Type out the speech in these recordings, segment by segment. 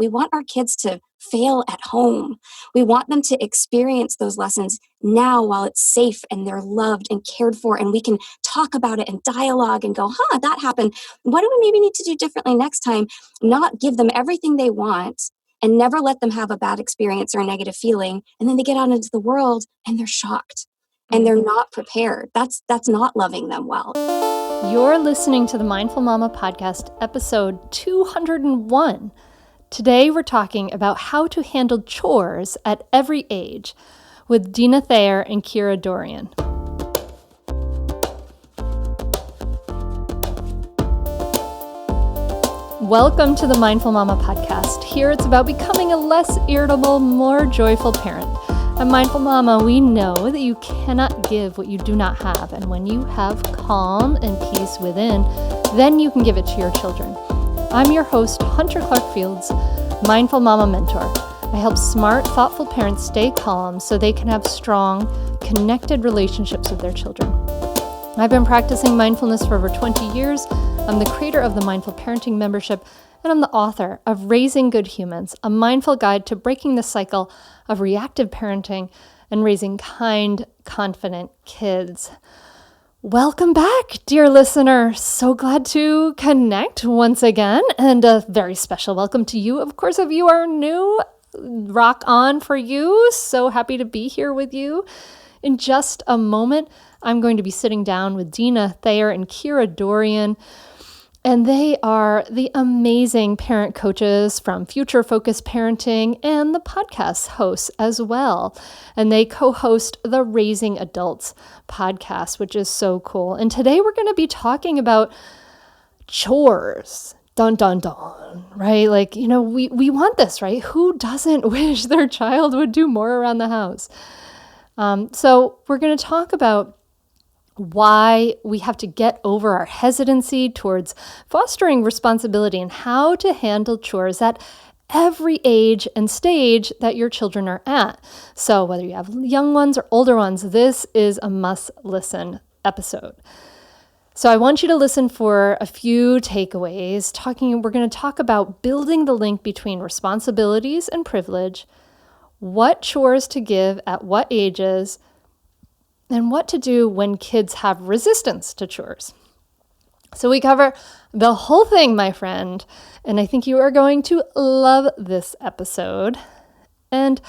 We want our kids to fail at home. We want them to experience those lessons now while it's safe and they're loved and cared for, and we can talk about it and dialogue and go, that happened. What do we maybe need to do differently next time? Not give them everything they want and never let them have a bad experience or a negative feeling. And then they get out into the world and they're shocked and they're not prepared. That's not loving them well. You're listening to the Mindful Mama podcast, episode 201. Today, we're talking about how to handle chores at every age with Deana Thayer and Kira Dorrian. Welcome to the Mindful Mama podcast. Here it's about becoming a less irritable, more joyful parent. At Mindful Mama, we know that you cannot give what you do not have. And when you have calm and peace within, then you can give it to your children. I'm your host, Hunter Clark-Fields, Mindful Mama Mentor. I help smart, thoughtful parents stay calm so they can have strong, connected relationships with their children. I've been practicing mindfulness for over 20 years. I'm the creator of the Mindful Parenting membership, and I'm the author of Raising Good Humans, a mindful guide to breaking the cycle of reactive parenting and raising kind, confident kids. Welcome back, dear listener. So glad to connect once again, and a very special welcome to you. Of course, if you are new, rock on for you. So happy to be here with you. In just a moment, I'm going to be sitting down with Deana Thayer and Kira Dorrian. And they are the amazing parent coaches from Future Focused Parenting and the podcast hosts as well. And they co-host the Raising Adults podcast, which is so cool. And today we're going to be talking about chores. Dun, dun, dun, right? Like, we want this, right? Who doesn't wish their child would do more around the house? So we're going to talk about why we have to get over our hesitancy towards fostering responsibility and how to handle chores at every age and stage that your children are at. So whether you have young ones or older ones, this is a must-listen episode. So I want you to listen for a few takeaways. We're going to talk about building the link between responsibilities and privilege, what chores to give at what ages, and what to do when kids have resistance to chores. So we cover the whole thing, my friend, and I think you are going to love this episode. And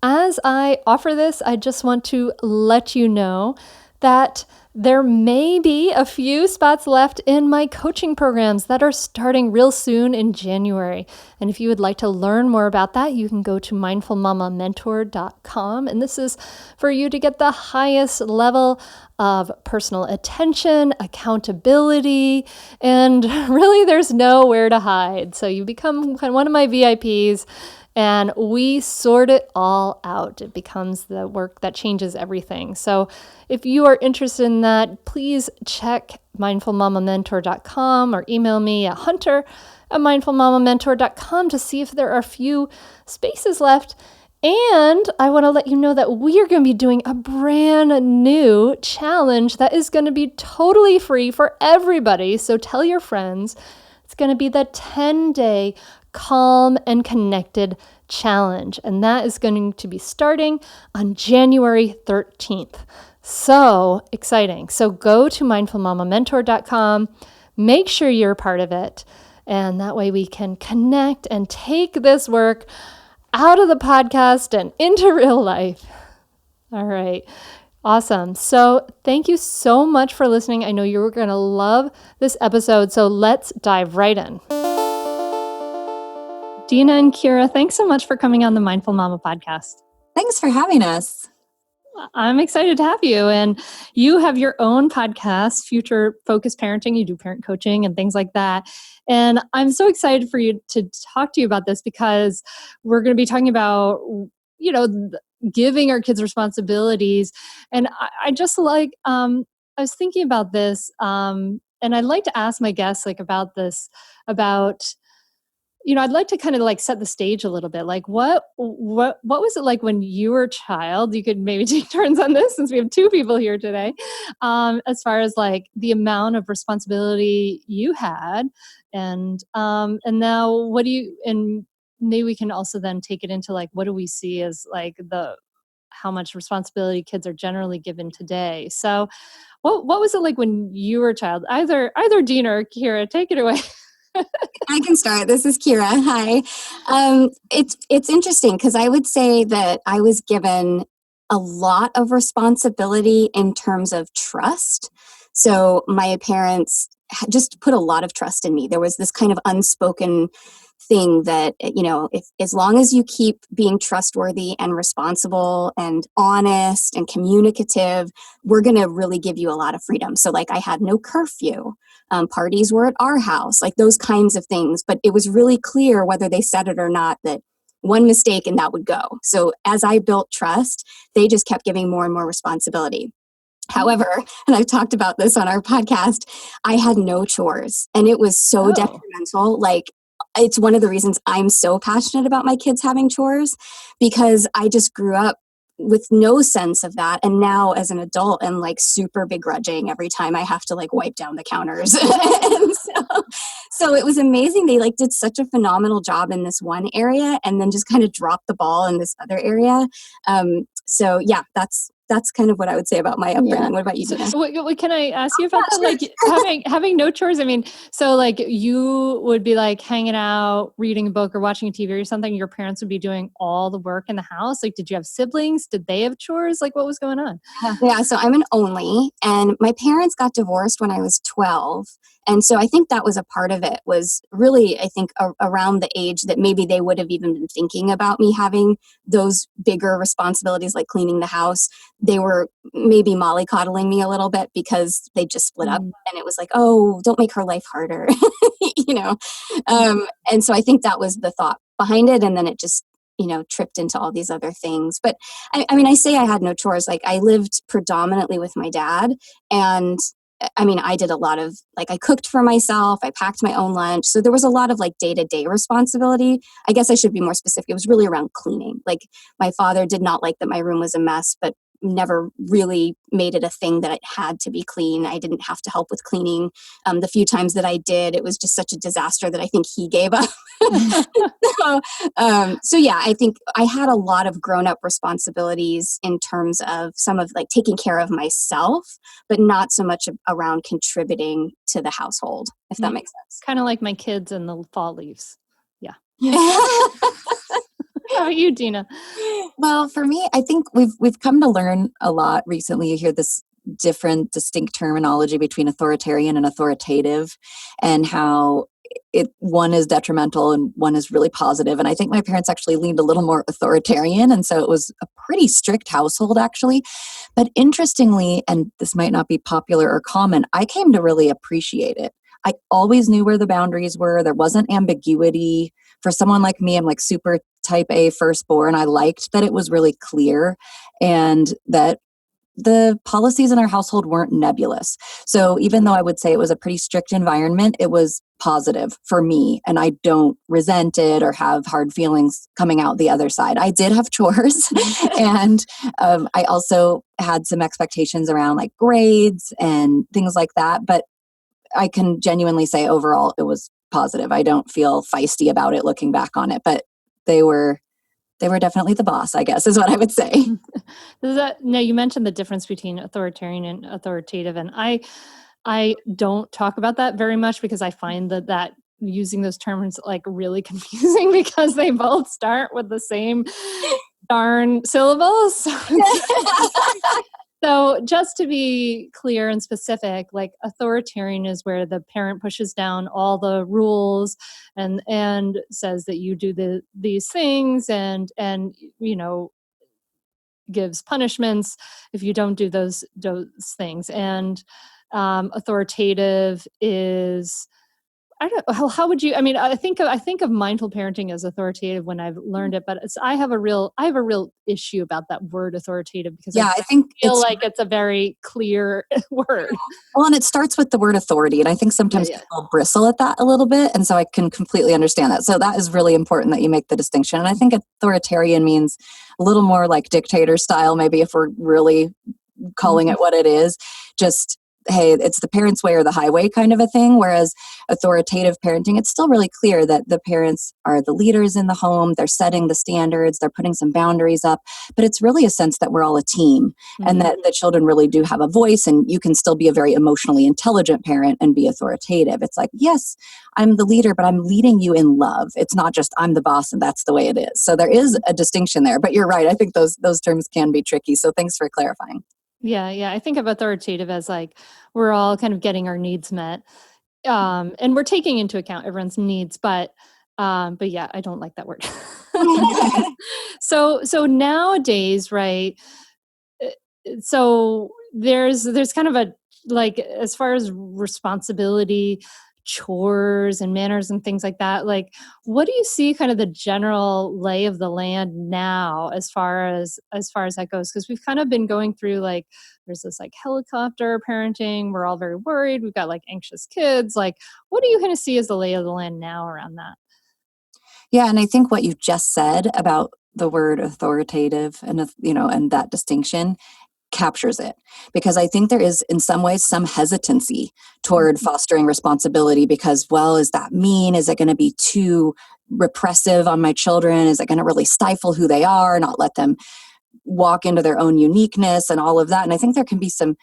as I offer this, I just want to let you know that there may be a few spots left in my coaching programs that are starting real soon in January. And if you would like to learn more about that, you can go to mindfulmamamentor.com. And this is for you to get the highest level of personal attention, accountability, and really there's nowhere to hide. So you become one of my VIPs. And we sort it all out. It becomes the work that changes everything. So if you are interested in that, please check mindfulmamamentor.com or email me at hunter@mindfulmamamentor.com to see if there are a few spaces left. And I want to let you know that we are going to be doing a brand new challenge that is going to be totally free for everybody. So tell your friends. It's going to be the 10-day Calm and Connected Challenge. And that is going to be starting on January 13th. So exciting. So go to mindfulmamamentor.com, make sure you're a part of it. And that way we can connect and take this work out of the podcast and into real life. All right. Awesome. So thank you so much for listening. I know you're going to love this episode. So let's dive right in. Deana and Kira, thanks so much for coming on the Mindful Mama podcast. Thanks for having us. I'm excited to have you. And you have your own podcast, Future Focused Parenting. You do parent coaching and things like that. And I'm so excited for you to talk to you about this because we're going to be talking about, giving our kids responsibilities. And I just I was thinking about this, and I'd like to ask my guests about this, I'd like to kind of set the stage a little bit. What was it like when you were a child? You could maybe take turns on this since we have two people here today. As far as the amount of responsibility you had, and now what do you maybe we can also then take it into like, what do we see as like how much responsibility kids are generally given today? So what was it like when you were a child? Either Deana or Kira, take it away. I can start. This is Kira. Hi. It's interesting because I would say that I was given a lot of responsibility in terms of trust. So my parents just put a lot of trust in me. There was this kind of unspoken thing that, if as long as you keep being trustworthy and responsible and honest and communicative, we're going to really give you a lot of freedom. So like I had no curfew. Parties were at our house, like those kinds of things. But it was really clear whether they said it or not that one mistake and that would go. So as I built trust, they just kept giving more and more responsibility. However, and I've talked about this on our podcast, I had no chores and it was so detrimental. Like it's one of the reasons I'm so passionate about my kids having chores, because I just grew up with no sense of that. And now as an adult, I'm like super begrudging every time I have to like wipe down the counters. And so it was amazing. They like did such a phenomenal job in this one area and then just kind of dropped the ball in this other area. So yeah, that's kind of what I would say about my upbringing. Yeah. What about you, Deana? So, can I ask you about that? Like having no chores. I mean, so like you would be like hanging out, reading a book or watching a TV or something. Your parents would be doing all the work in the house. Like, did you have siblings? Did they have chores? Like, what was going on? Yeah. So I'm an only, and my parents got divorced when I was 12. And so I think that was a part of it, was really, I think, around the age that maybe they would have even been thinking about me having those bigger responsibilities like cleaning the house. They were maybe mollycoddling me a little bit because they just split up and it was like, oh, don't make her life harder, And so I think that was the thought behind it. And then it just, tripped into all these other things. But I mean, I say I had no chores. Like I lived predominantly with my dad, and I mean, I did a lot of, like, I cooked for myself. I packed my own lunch. So there was a lot of like day-to-day responsibility. I guess I should be more specific. It was really around cleaning. Like my father did not like that my room was a mess, but never really made it a thing that it had to be clean. I didn't have to help with cleaning. The few times that I did, it was just such a disaster that I think he gave up. So yeah, I think I had a lot of grown-up responsibilities in terms of some of like taking care of myself, but not so much around contributing to the household, if that makes sense. Kind of like my kids and the fall leaves. Yeah. How about you, Deana? Well, for me, I think we've come to learn a lot recently. You hear this different, distinct terminology between authoritarian and authoritative, and how one is detrimental and one is really positive. And I think my parents actually leaned a little more authoritarian, and so it was a pretty strict household, actually. But interestingly, and this might not be popular or common, I came to really appreciate it. I always knew where the boundaries were. There wasn't ambiguity. For someone like me, I'm like super type A firstborn. I liked that it was really clear and that the policies in our household weren't nebulous. So even though I would say it was a pretty strict environment, it was positive for me, and I don't resent it or have hard feelings coming out the other side. I did have chores and I also had some expectations around like grades and things like that, but I can genuinely say overall it was positive. I don't feel feisty about it looking back on it, but they were definitely the boss, I guess, is what I would say. Now, you mentioned the difference between authoritarian and authoritative, and I don't talk about that very much because I find that using those terms like really confusing because they both start with the same darn syllables. So just to be clear and specific, like authoritarian is where the parent pushes down all the rules and says that you do these things and gives punishments if you don't do those things. And authoritative is, I don't know, how would you, I mean, I think of mindful parenting as authoritative when I've learned it, but I have a real issue about that word authoritative because I feel like it's a very clear word. Well, and it starts with the word authority. And I think sometimes people bristle at that a little bit. And so I can completely understand that. So that is really important that you make the distinction. And I think authoritarian means a little more like dictator style, maybe if we're really calling it what it is, just hey, it's the parents' way or the highway kind of a thing. Whereas authoritative parenting, it's still really clear that the parents are the leaders in the home. They're setting the standards. They're putting some boundaries up. But it's really a sense that we're all a team and that the children really do have a voice, and you can still be a very emotionally intelligent parent and be authoritative. It's like, yes, I'm the leader, but I'm leading you in love. It's not just I'm the boss and that's the way it is. So there is a distinction there. But you're right. I think those terms can be tricky. So thanks for clarifying. Yeah. I think of authoritative as like we're all kind of getting our needs met, and we're taking into account everyone's needs. But yeah, I don't like that word. So nowadays, right? So there's kind of a, like, as far as responsibility, chores and manners and things like that, like, what do you see kind of the general lay of the land now as far as that goes? Because we've kind of been going through, like, there's this like helicopter parenting, we're all very worried, we've got like anxious kids. Like, what do you kind of see as the lay of the land now around that? Yeah, and I think what you just said about the word authoritative and and that distinction captures it, because I think there is in some ways some hesitancy toward fostering responsibility because, well, is that mean? Is it going to be too repressive on my children? Is it going to really stifle who they are, not let them walk into their own uniqueness and all of that? And I think there can be some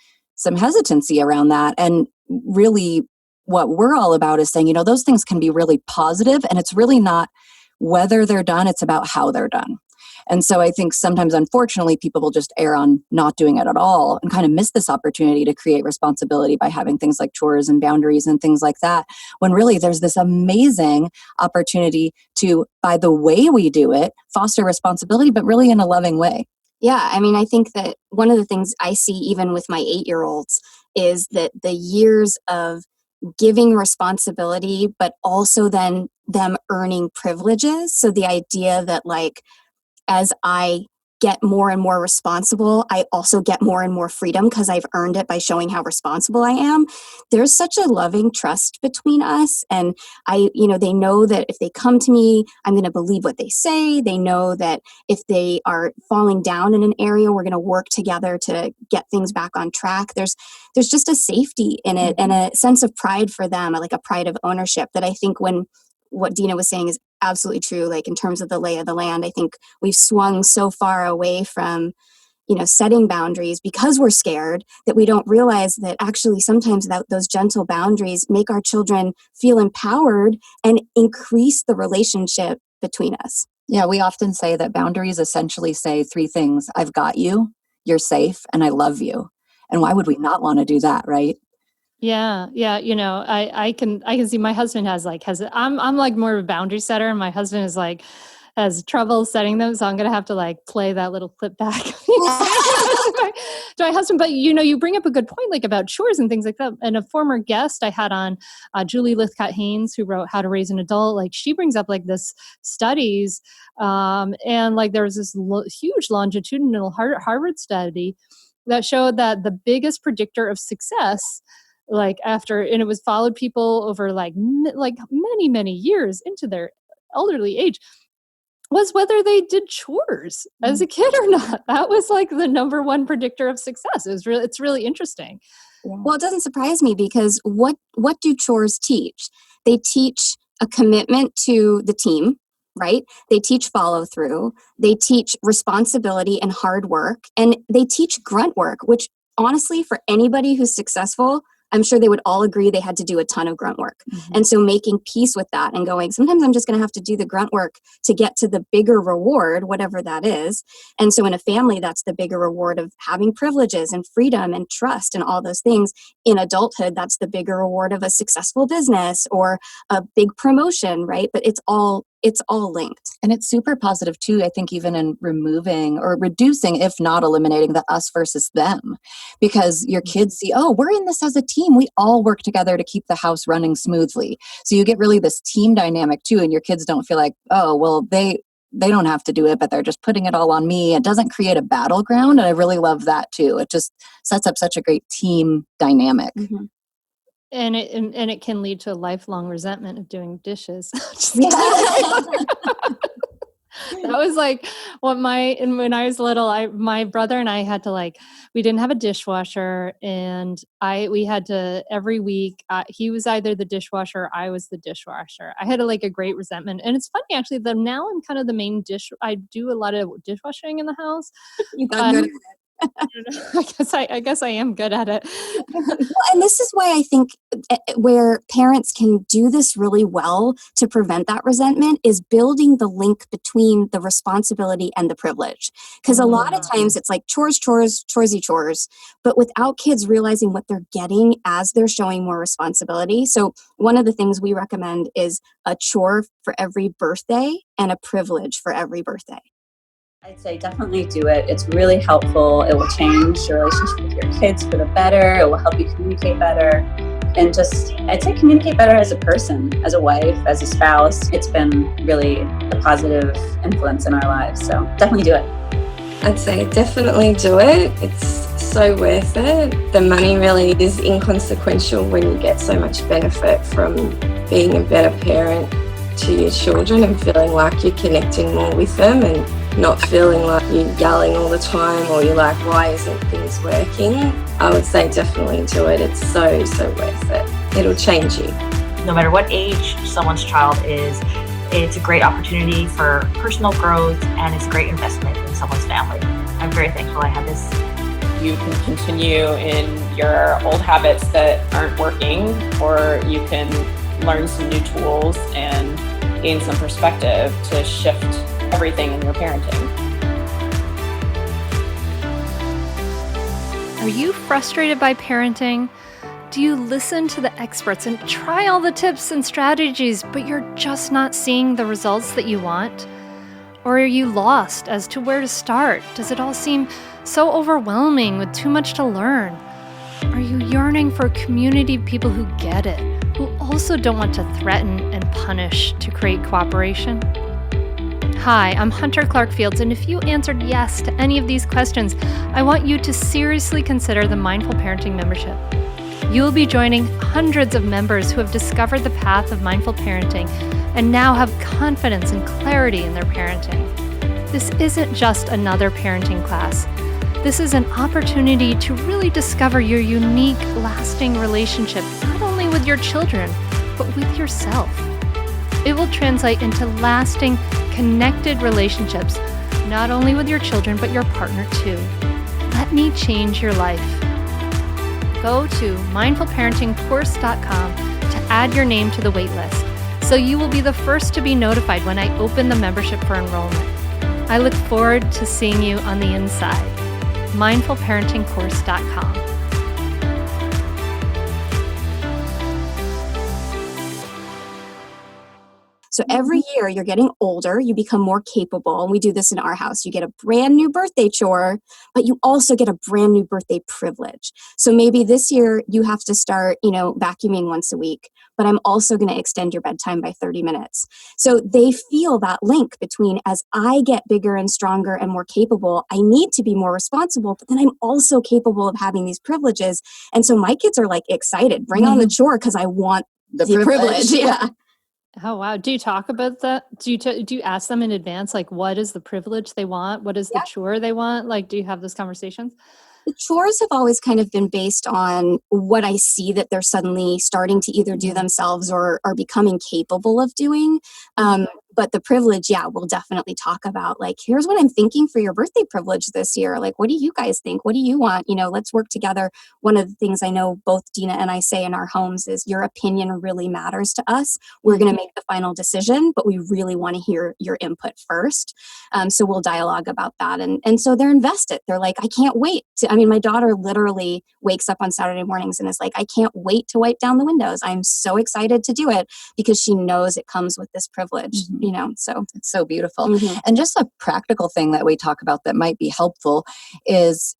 hesitancy around that. And really what we're all about is saying, those things can be really positive, and it's really not whether they're done, it's about how they're done. And so I think sometimes, unfortunately, people will just err on not doing it at all and kind of miss this opportunity to create responsibility by having things like chores and boundaries and things like that, when really there's this amazing opportunity to, by the way we do it, foster responsibility, but really in a loving way. Yeah, I mean, I think that one of the things I see even with my 8-year-olds is that the years of giving responsibility, but also then them earning privileges. So the idea that, like, as I get more and more responsible, I also get more and more freedom because I've earned it by showing how responsible I am. There's such a loving trust between us. And they know that if they come to me, I'm going to believe what they say. They know that if they are falling down in an area, we're going to work together to get things back on track. There's just a safety in it and a sense of pride for them, like a pride of ownership that I think when what Deana was saying is absolutely true. Like in terms of the lay of the land, I think we've swung so far away from, setting boundaries because we're scared that we don't realize that actually sometimes those gentle boundaries make our children feel empowered and increase the relationship between us. Yeah, we often say that boundaries essentially say 3 things. I've got you, you're safe, and I love you. And why would we not want to do that, right? Yeah. I can see my husband I'm like more of a boundary setter, and my husband is like has trouble setting them, so I'm gonna have to like play that little clip back to my husband. But you bring up a good point, like about chores and things like that. And a former guest I had on, Julie Lithcott-Haynes, who wrote How to Raise an Adult, like she brings up like this studies, and like there was this huge longitudinal Harvard study that showed that the biggest predictor of success, like and it was followed people over like many years into their elderly age, was whether they did chores as a kid or not. That was like the number one predictor of success. It's really interesting. Well, it doesn't surprise me because what do chores teach? They teach a commitment to the team, right? They teach follow through. They teach responsibility and hard work, and they teach grunt work, which honestly, for anybody who's successful, I'm sure they would all agree they had to do a ton of grunt work. And so making peace with that and going, sometimes I'm just going to have to do the grunt work to get to the bigger reward, whatever that is. And so in a family, that's the bigger reward of having privileges and freedom and trust and all those things. In adulthood, that's the bigger reward of a successful business or a big promotion, right? But it's all linked. And it's super positive too, I think, even in removing or reducing, if not eliminating, the us versus them. Because your kids see, oh, we're in this as a team. We all work together to keep the house running smoothly. So you get really this team dynamic too, and your kids don't feel like, oh, well, they don't have to do it, but they're just putting it all on me. It doesn't create a battleground. And I really love that too. It just sets up such a great team dynamic. And it can lead to a lifelong resentment of doing dishes. That was like what when I was little, my brother and I had to we didn't have a dishwasher, and we had to every week, he was either the dishwasher or I was the dishwasher. I had a great resentment. And it's funny actually that now I'm kind of the main I do a lot of dishwashing in the house. You got good at it. I guess I am good at it. Well, and this is why I think where parents can do this really well to prevent that resentment is building the link between the responsibility and the privilege. Because a lot of times it's like chores, choresy chores, but without kids realizing what they're getting as they're showing more responsibility. So one of the things we recommend is a chore for every birthday and a privilege for every birthday. I'd say definitely do it. It's really helpful. It will change your relationship with your kids for the better. It will help you communicate better. And I'd say communicate better as a person, as a wife, as a spouse. It's been really a positive influence in our lives. So definitely do it. I'd say definitely do it. It's so worth it. The money really is inconsequential when you get so much benefit from being a better parent to your children and feeling like you're connecting more with them and not feeling like you're yelling all the time or you're like, why isn't things working? I would say definitely do it. It's so worth it. It'll change you. No matter what age someone's child is, it's a great opportunity for personal growth and it's a great investment in someone's family. I'm very thankful I have this. You can continue in your old habits that aren't working, or you can learn some new tools and gain some perspective to shift everything in your parenting. Are you frustrated by parenting? Do you listen to the experts and try all the tips and strategies, but you're just not seeing the results that you want? Or are you lost as to where to start? Does it all seem so overwhelming with too much to learn? Are you yearning for a community of people who get it, who also don't want to threaten and punish to create cooperation? Hi, I'm Hunter Clark-Fields, and if you answered yes to any of these questions, I want you to seriously consider the Mindful Parenting membership. You will be joining hundreds of members who have discovered the path of mindful parenting and now have confidence and clarity in their parenting. This isn't just another parenting class. This is an opportunity to really discover your unique, lasting relationship, not only with your children, but with yourself. It will translate into lasting, connected relationships, not only with your children, but your partner too. Let me change your life. Go to mindfulparentingcourse.com to add your name to the waitlist, so you will be the first to be notified when I open the membership for enrollment. I look forward to seeing you on the inside. mindfulparentingcourse.com. So every year you're getting older, you become more capable, and we do this in our house. You get a brand new birthday chore, but you also get a brand new birthday privilege. So maybe this year you have to start, vacuuming once a week, but I'm also going to extend your bedtime by 30 minutes. So they feel that link between, as I get bigger and stronger and more capable, I need to be more responsible, but then I'm also capable of having these privileges. And so my kids are excited, bring on the chore because I want the privilege. Yeah. Oh, wow. Do you talk about that? Do you ask them in advance, what is the privilege they want? What is the chore they want? Do you have those conversations? The chores have always kind of been based on what I see that they're suddenly starting to either do themselves or are becoming capable of doing. But the privilege, we'll definitely talk about here's what I'm thinking for your birthday privilege this year. What do you guys think? What do you want? Let's work together. One of the things I know both Deana and I say in our homes is your opinion really matters to us. We're going to make the final decision, but we really want to hear your input first. So we'll dialogue about that. And so they're invested. They're like, I can't wait my daughter literally wakes up on Saturday mornings and is like, I can't wait to wipe down the windows. I'm so excited to do it because she knows it comes with this privilege. So it's so beautiful. And just a practical thing that we talk about that might be helpful is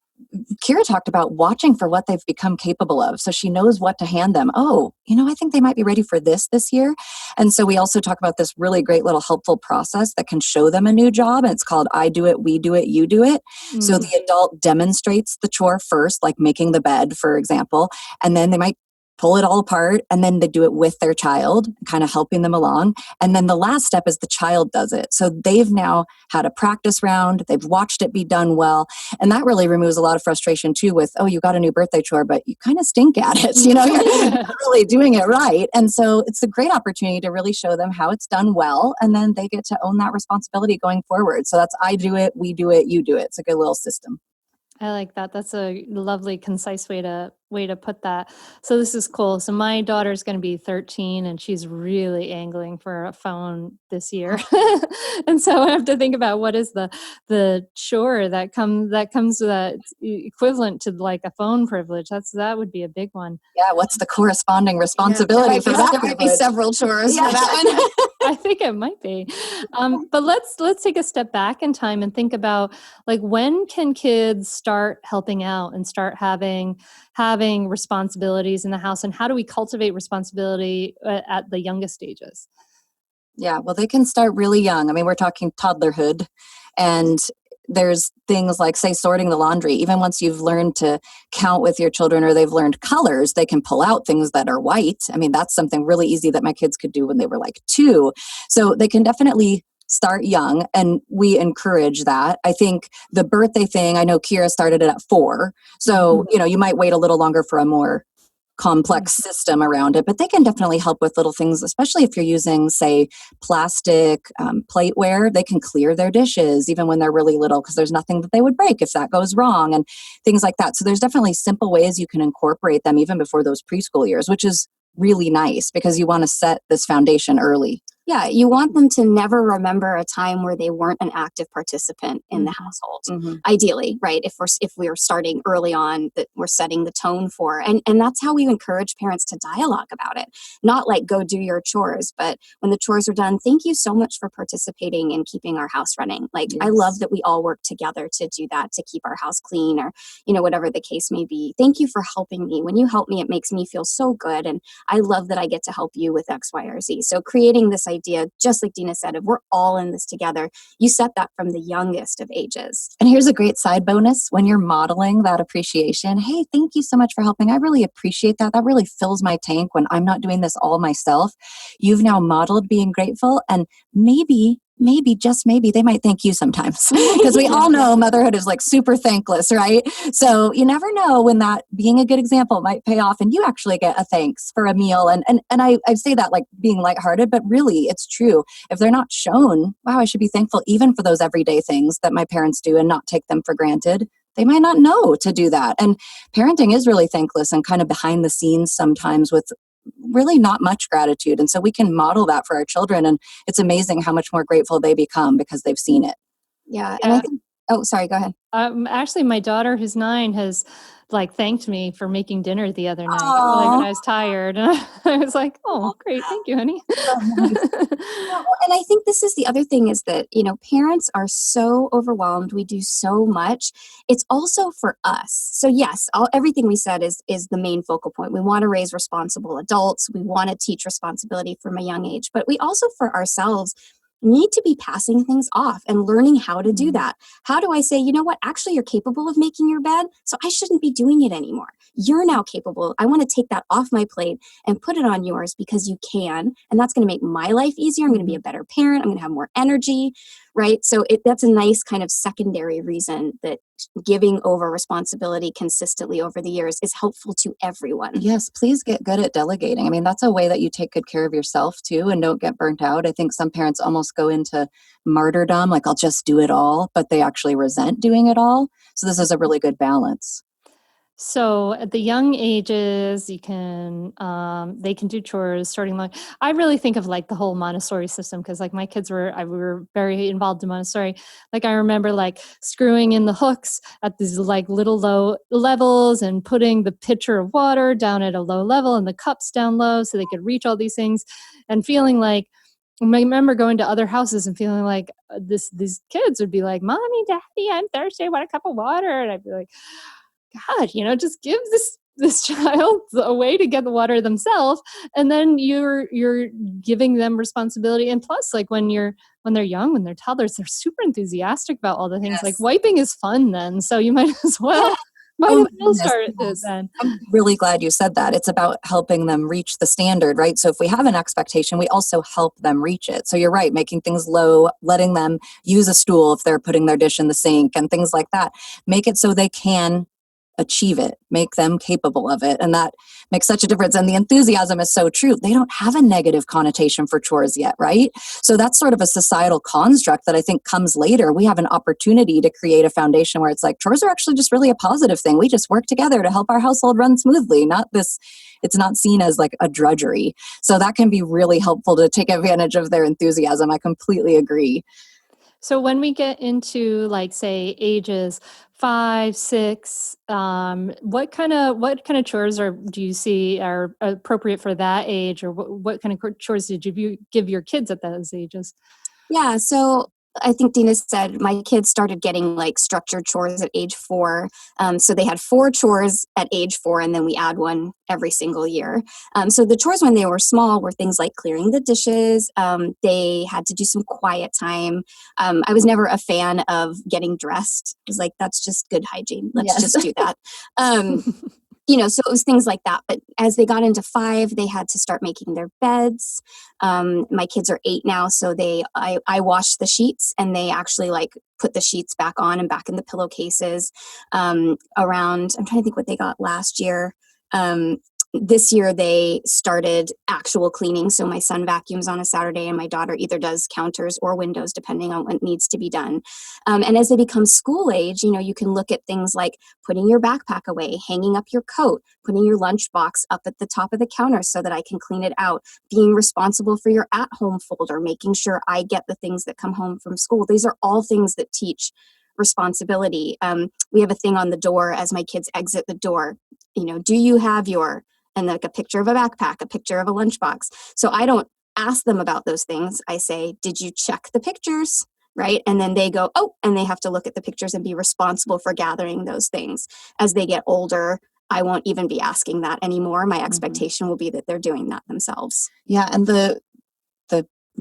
Kira talked about watching for what they've become capable of. So she knows what to hand them. Oh, I think they might be ready for this year. And so we also talk about this really great little helpful process that can show them a new job. And it's called I do it, we do it, you do it. So the adult demonstrates the chore first, like making the bed, for example. And then they might pull it all apart, and then they do it with their child, kind of helping them along. And then the last step is the child does it. So they've now had a practice round, they've watched it be done well. And that really removes a lot of frustration too with, oh, you got a new birthday chore, but you kind of stink at it. You're not really doing it right. And so it's a great opportunity to really show them how it's done well. And then they get to own that responsibility going forward. So that's I do it, we do it, you do it. It's a good little system. I like that. That's a lovely, concise way to put that. So this is cool. So my daughter's going to be 13 and she's really angling for a phone this year. And so I have to think about what is the chore that comes equivalent to like a phone privilege. That would be a big one. Yeah, what's the corresponding responsibility for that? There might be several chores for that one. I think it might be. But let's take a step back in time and think about like when can kids start helping out and start having responsibilities in the house, and how do we cultivate responsibility at the youngest stages? Yeah, well, they can start really young. I mean, we're talking toddlerhood, and there's things like, say, sorting the laundry. Even once you've learned to count with your children or they've learned colors, they can pull out things that are white. I mean, that's something really easy that my kids could do when they were like 2. So they can definitely start young, and we encourage that. I think the birthday thing, I know Kira started it at 4. So, you might wait a little longer for a more complex system around it, but they can definitely help with little things, especially if you're using, say, plastic plateware. They can clear their dishes even when they're really little, because there's nothing that they would break if that goes wrong, and things like that. So there's definitely simple ways you can incorporate them even before those preschool years, which is really nice because you want to set this foundation early. Yeah, you want them to never remember a time where they weren't an active participant in the household. Ideally, right? If we're starting early on, that we're setting the tone for, and that's how we encourage parents to dialogue about it. Not like go do your chores, but when the chores are done, thank you so much for participating in keeping our house running. Like I love that we all work together to do that, to keep our house clean, or whatever the case may be. Thank you for helping me. When you help me, it makes me feel so good, and I love that I get to help you with X, Y, or Z. So creating this idea, just like Deana said, if we're all in this together, you set that from the youngest of ages. And here's a great side bonus when you're modeling that appreciation. Hey, thank you so much for helping. I really appreciate that. That really fills my tank when I'm not doing this all myself. You've now modeled being grateful, and maybe, just maybe, they might thank you sometimes, because we all know motherhood is like super thankless, right? So you never know when that being a good example might pay off and you actually get a thanks for a meal. And I say that like being lighthearted, but really it's true. If they're not shown, wow, I should be thankful even for those everyday things that my parents do and not take them for granted, they might not know to do that. And parenting is really thankless and kind of behind the scenes sometimes with really not much gratitude. And so we can model that for our children. And it's amazing how much more grateful they become because they've seen it. Yeah. And I think, oh, sorry, go ahead. Actually, my daughter, who's 9, has thanked me for making dinner the other night, when I was tired. And I was like, oh, great. Thank you, honey. And I think this is the other thing is that, parents are so overwhelmed. We do so much. It's also for us. So yes, everything we said is the main focal point. We want to raise responsible adults. We want to teach responsibility from a young age, but we also for ourselves need to be passing things off and learning how to do that. How do I say, you know what, actually you're capable of making your bed, so I shouldn't be doing it anymore. You're now capable. I want to take that off my plate and put it on yours because you can. And that's going to make my life easier. I'm going to be a better parent. I'm going to have more energy, right? So that's a nice kind of secondary reason that giving over responsibility consistently over the years is helpful to everyone. Yes, please get good at delegating. I mean, that's a way that you take good care of yourself too and don't get burnt out. I think some parents almost go into martyrdom, like I'll just do it all, but they actually resent doing it all. So this is a really good balance. So at the young ages, you can they can do chores, sorting like I really think of like the whole Montessori system because like my kids we were very involved in Montessori. Like I remember like screwing in the hooks at these like little low levels and putting the pitcher of water down at a low level and the cups down low so they could reach all these things and feeling like I remember going to other houses and feeling like these kids would be like, "Mommy, Daddy, I'm thirsty. I want a cup of water." And I'd be like, God, just give this child a way to get the water themselves, and then you're giving them responsibility. And plus, like when they're young, when they're toddlers, they're super enthusiastic about all the things. Yes. Like wiping is fun then, so you might as well Might Oh have my well goodness, started yes. then. I'm really glad you said that. It's about helping them reach the standard, right? So if we have an expectation, we also help them reach it. So you're right, making things low, letting them use a stool if they're putting their dish in the sink and things like that. Make it so they can achieve it, make them capable of it. And that makes such a difference. And the enthusiasm is so true. They don't have a negative connotation for chores yet, right? So that's sort of a societal construct that I think comes later. We have an opportunity to create a foundation where it's like chores are actually just really a positive thing. We just work together to help our household run smoothly, not this, it's not seen as like a drudgery. So that can be really helpful to take advantage of their enthusiasm. I completely agree. So when we get into like say ages 5, 6, what kind of chores do you see are appropriate for that age, or what kind of chores did you give your kids at those ages? Yeah, so I think Deana said my kids started getting like structured chores at age 4. So they had 4 chores at age 4, and then we add one every single year. So the chores when they were small were things like clearing the dishes. They had to do some quiet time. I was never a fan of getting dressed. I was like, that's just good hygiene. Let's just do that. So it was things like that. But as they got into 5, they had to start making their beds. My kids are 8 now, so I wash the sheets, and they actually like put the sheets back on and back in the pillowcases. I'm trying to think what they got last year. This year they started actual cleaning. So my son vacuums on a Saturday, and my daughter either does counters or windows, depending on what needs to be done. And as they become school age, you can look at things like putting your backpack away, hanging up your coat, putting your lunchbox up at the top of the counter so that I can clean it out, being responsible for your at-home folder, making sure I get the things that come home from school. These are all things that teach responsibility. We have a thing on the door as my kids exit the door. Do you have your, and like a picture of a backpack, a picture of a lunchbox. So I don't ask them about those things. I say, did you check the pictures? Right? And then they go, oh, and they have to look at the pictures and be responsible for gathering those things. As they get older, I won't even be asking that anymore. My expectation will be that they're doing that themselves. Yeah. And the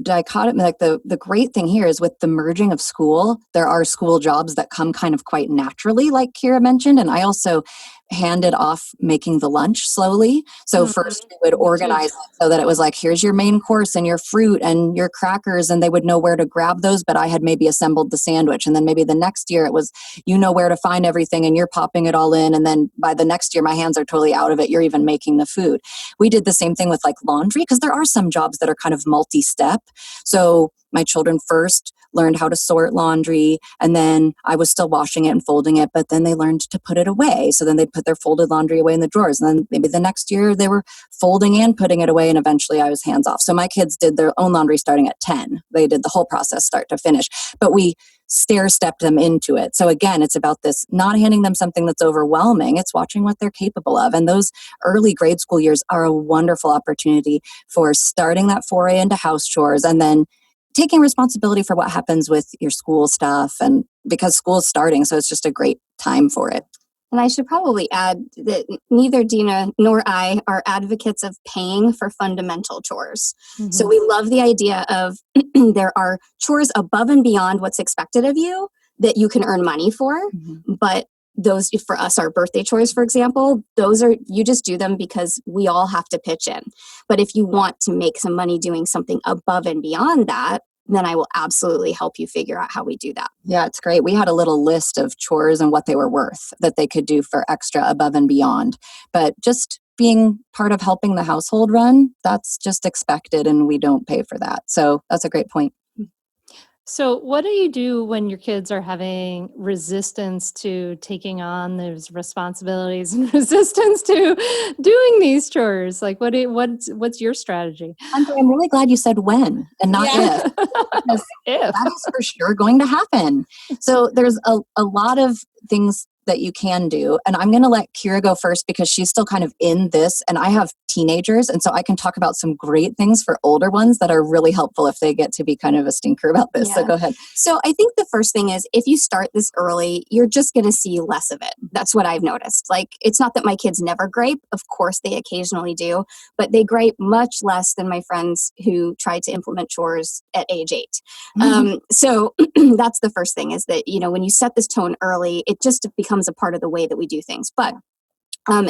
dichotomy, like the great thing here is with the merging of school, there are school jobs that come kind of quite naturally, like Kira mentioned. And I also handed off making the lunch slowly. So first we would organize it so that it was like, here's your main course and your fruit and your crackers, and they would know where to grab those, but I had maybe assembled the sandwich. And then maybe the next year it was, where to find everything and you're popping it all in. And then by the next year, my hands are totally out of it. You're even making the food. We did the same thing with like laundry, because there are some jobs that are kind of multi-step. So my children first learned how to sort laundry, and then I was still washing it and folding it, but then they learned to put it away. So then they'd put their folded laundry away in the drawers. And then maybe the next year they were folding and putting it away, and eventually I was hands off. So my kids did their own laundry starting at 10. They did the whole process start to finish, but we stair-stepped them into it. So again, it's about this, not handing them something that's overwhelming. It's watching what they're capable of. And those early grade school years are a wonderful opportunity for starting that foray into house chores, and then taking responsibility for what happens with your school stuff, and because school's starting, so it's just a great time for it. And I should probably add that neither Deana nor I are advocates of paying for fundamental chores. Mm-hmm. So we love the idea of there are chores above and beyond what's expected of you that you can earn money for, but those, for us, our birthday chores, for example, those are, you just do them because we all have to pitch in. But if you want to make some money doing something above and beyond that, then I will absolutely help you figure out how we do that. Yeah, it's great. We had a little list of chores and what they were worth that they could do for extra above and beyond. But just being part of helping the household run, that's just expected, and we don't pay for that. So that's a great point. So what do you do when your kids are having resistance to taking on those responsibilities and resistance to doing these chores? Like what's your strategy? I'm really glad you said when and not if. Because if. That is for sure going to happen. So there's a lot of things that you can do. And I'm going to let Kira go first because she's still kind of in this, and I have teenagers. And so I can talk about some great things for older ones that are really helpful if they get to be kind of a stinker about this. Yeah. So go ahead. So I think the first thing is, if you start this early, you're just going to see less of it. That's what I've noticed. Like, it's not that my kids never gripe. Of course they occasionally do, but they gripe much less than my friends who tried to implement chores at age 8. So that's the first thing, is that, when you set this tone early, it just becomes becomes a part of the way that we do things. But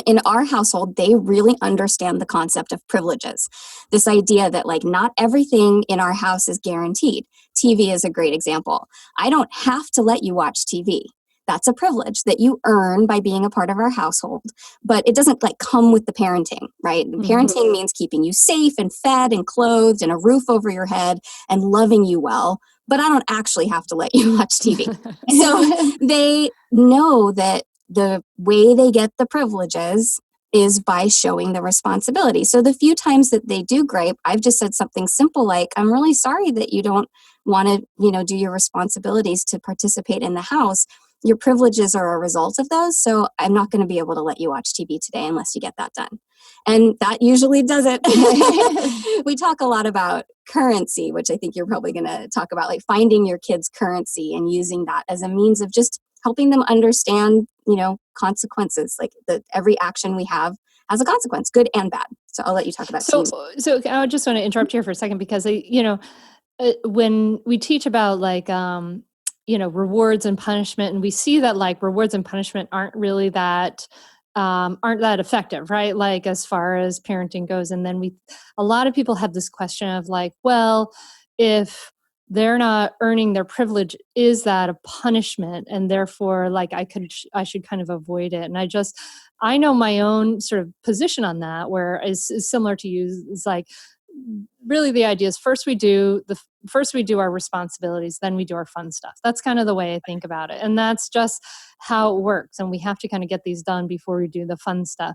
in our household, they really understand the concept of privileges. This idea that like not everything in our house is guaranteed. TV is a great example. I don't have to let you watch TV. That's a privilege that you earn by being a part of our household, but it doesn't like come with the parenting, right? Parenting means keeping you safe and fed and clothed and a roof over your head and loving you well, but I don't actually have to let you watch TV. So they know that the way they get the privileges is by showing the responsibility. So the few times that they do gripe, I've just said something simple like, I'm really sorry that you don't want to, do your responsibilities to participate in the house. Your privileges are a result of those. So I'm not going to be able to let you watch TV today unless you get that done. And that usually does it. We talk a lot about currency, which I think you're probably going to talk about, like finding your kids' currency and using that as a means of just helping them understand, consequences. Like every action we have has a consequence, good and bad. So I'll let you talk about teams. So I just want to interrupt here for a second because when we teach about like rewards and punishment, and we see that like rewards and punishment aren't really that effective, right? Like as far as parenting goes. And then a lot of people have this question of like, well, if they're not earning their privilege, is that a punishment? And therefore, like I should kind of avoid it. And I know my own sort of position on that, where is similar to you. It's like, really the idea is first we do our responsibilities, then we do our fun stuff. That's kind of the way I think about it. And that's just how it works. And we have to kind of get these done before we do the fun stuff.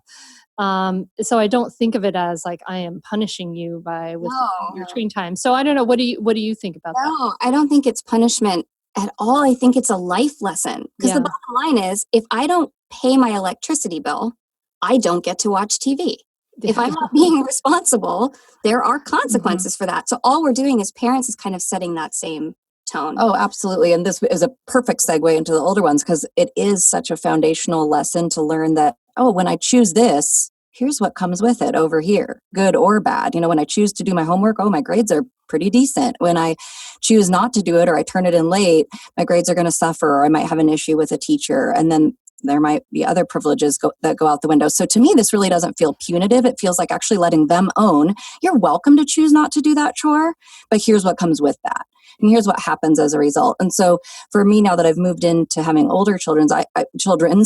So I don't think of it as like, I am punishing you by your screen time. So I don't know. What do you think about that? No, I don't think it's punishment at all. I think it's a life lesson. Because the bottom line is, if I don't pay my electricity bill, I don't get to watch TV. If I'm not being responsible, there are consequences for that. So all we're doing as parents is kind of setting that same tone. Oh, absolutely. And this is a perfect segue into the older ones, because it is such a foundational lesson to learn that, when I choose this, here's what comes with it over here, good or bad. When I choose to do my homework, my grades are pretty decent. When I choose not to do it or I turn it in late, my grades are going to suffer, or I might have an issue with a teacher. And then there might be other privileges that go out the window. So to me, this really doesn't feel punitive. It feels like actually letting them own, you're welcome to choose not to do that chore, but here's what comes with that. And here's what happens as a result. And so for me, now that I've moved into having older children, older children,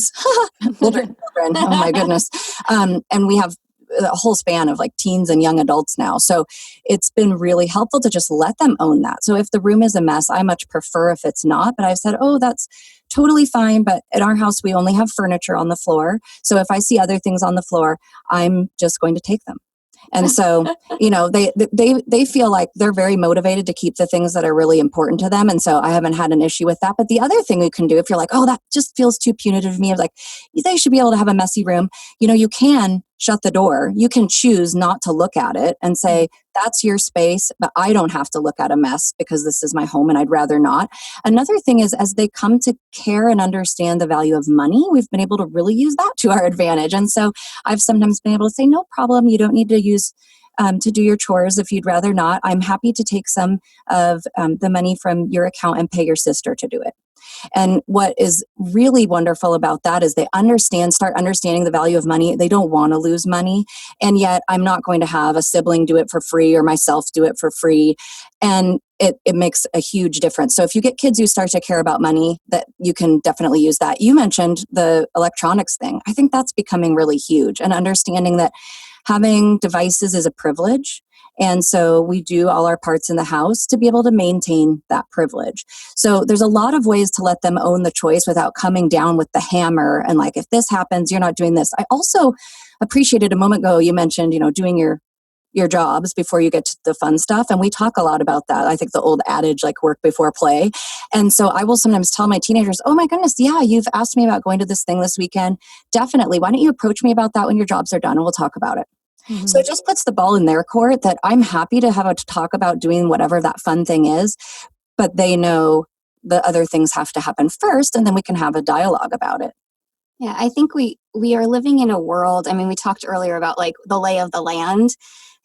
oh my goodness. And we have a whole span of like teens and young adults now. So it's been really helpful to just let them own that. So if the room is a mess, I much prefer if it's not, but I've said, that's totally fine. But at our house, we only have furniture on the floor. So if I see other things on the floor, I'm just going to take them. And so, they feel like they're very motivated to keep the things that are really important to them. And so I haven't had an issue with that. But the other thing we can do, if you're like, that just feels too punitive to me, like, they should be able to have a messy room. You can shut the door. You can choose not to look at it and say, that's your space, but I don't have to look at a mess because this is my home and I'd rather not. Another thing is, as they come to care and understand the value of money, we've been able to really use that to our advantage. And so I've sometimes been able to say, no problem, you don't need to use to do your chores if you'd rather not. I'm happy to take some of the money from your account and pay your sister to do it. And what is really wonderful about that is they start understanding the value of money. They don't want to lose money. And yet I'm not going to have a sibling do it for free or myself do it for free. And it makes a huge difference. So if you get kids who start to care about money, that you can definitely use that. You mentioned the electronics thing. I think that's becoming really huge, and understanding that having devices is a privilege. And so we do all our parts in the house to be able to maintain that privilege. So there's a lot of ways to let them own the choice without coming down with the hammer and like, if this happens, you're not doing this. I also appreciated a moment ago, you mentioned, doing your jobs before you get to the fun stuff. And we talk a lot about that. I think the old adage, like work before play. And so I will sometimes tell my teenagers, oh my goodness, yeah, you've asked me about going to this thing this weekend. Definitely. Why don't you approach me about that when your jobs are done and we'll talk about it. Mm-hmm. So it just puts the ball in their court that I'm happy to have a talk about doing whatever that fun thing is, but they know the other things have to happen first, and then we can have a dialogue about it. Yeah, I think we are living in a world, we talked earlier about like the lay of the land.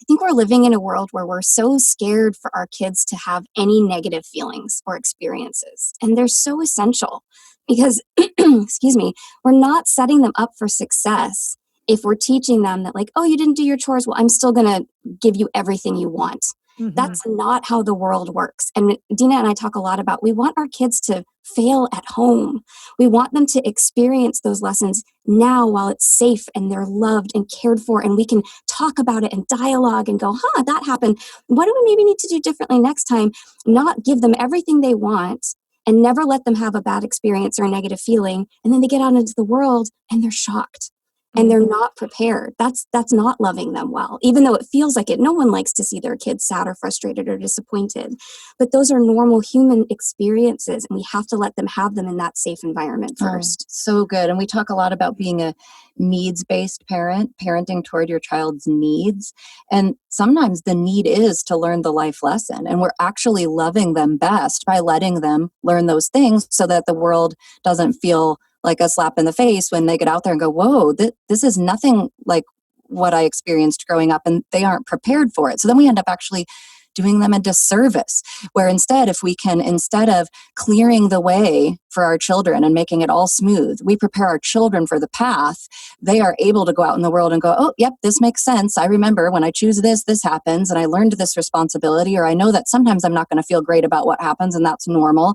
I think we're living in a world where we're so scared for our kids to have any negative feelings or experiences. And they're so essential. Because, excuse me, we're not setting them up for success if we're teaching them that, like, oh, you didn't do your chores. Well, I'm still going to give you everything you want. Mm-hmm. That's not how the world works. And Deana and I talk a lot about, we want our kids to fail at home. We want them to experience those lessons now while it's safe and they're loved and cared for, and we can talk about it and dialogue and go, that happened. What do we maybe need to do differently next time? Not give them everything they want and never let them have a bad experience or a negative feeling. And then they get out into the world and they're shocked. And they're not prepared. That's not loving them well, even though it feels like it. No one likes to see their kids sad or frustrated or disappointed. But those are normal human experiences, and we have to let them have them in that safe environment first. So good. And we talk a lot about being a needs-based parent, parenting toward your child's needs. And sometimes the need is to learn the life lesson. And we're actually loving them best by letting them learn those things so that the world doesn't feel like a slap in the face when they get out there and go, whoa, this is nothing like what I experienced growing up, and they aren't prepared for it. So then we end up actually doing them a disservice, where instead of clearing the way for our children and making it all smooth, we prepare our children for the path. They are able to go out in the world and go, oh, yep, this makes sense. I remember when I choose this happens, and I learned this responsibility, or I know that sometimes I'm not going to feel great about what happens, and that's normal.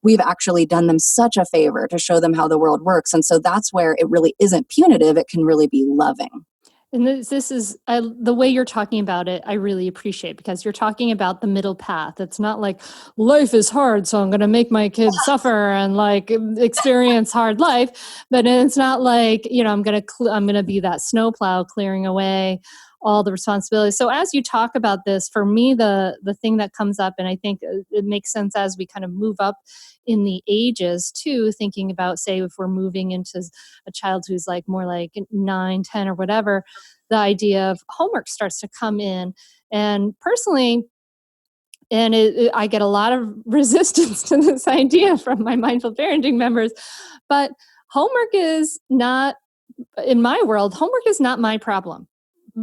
We've actually done them such a favor to show them how the world works. And so that's where it really isn't punitive. It can really be loving. And this is the way you're talking about it, I really appreciate, because you're talking about the middle path. It's not like life is hard, so I'm going to make my kids suffer and like experience hard life. But it's not like, I'm going to be that snowplow clearing away all the responsibilities. So as you talk about this, for me, the thing that comes up, and I think it makes sense as we kind of move up in the ages too, thinking about, say, if we're moving into a child who's like more like 9, 10 or whatever, the idea of homework starts to come in. And personally, and I get a lot of resistance to this idea from my mindful parenting members, but homework is not, in my world, homework is not my problem.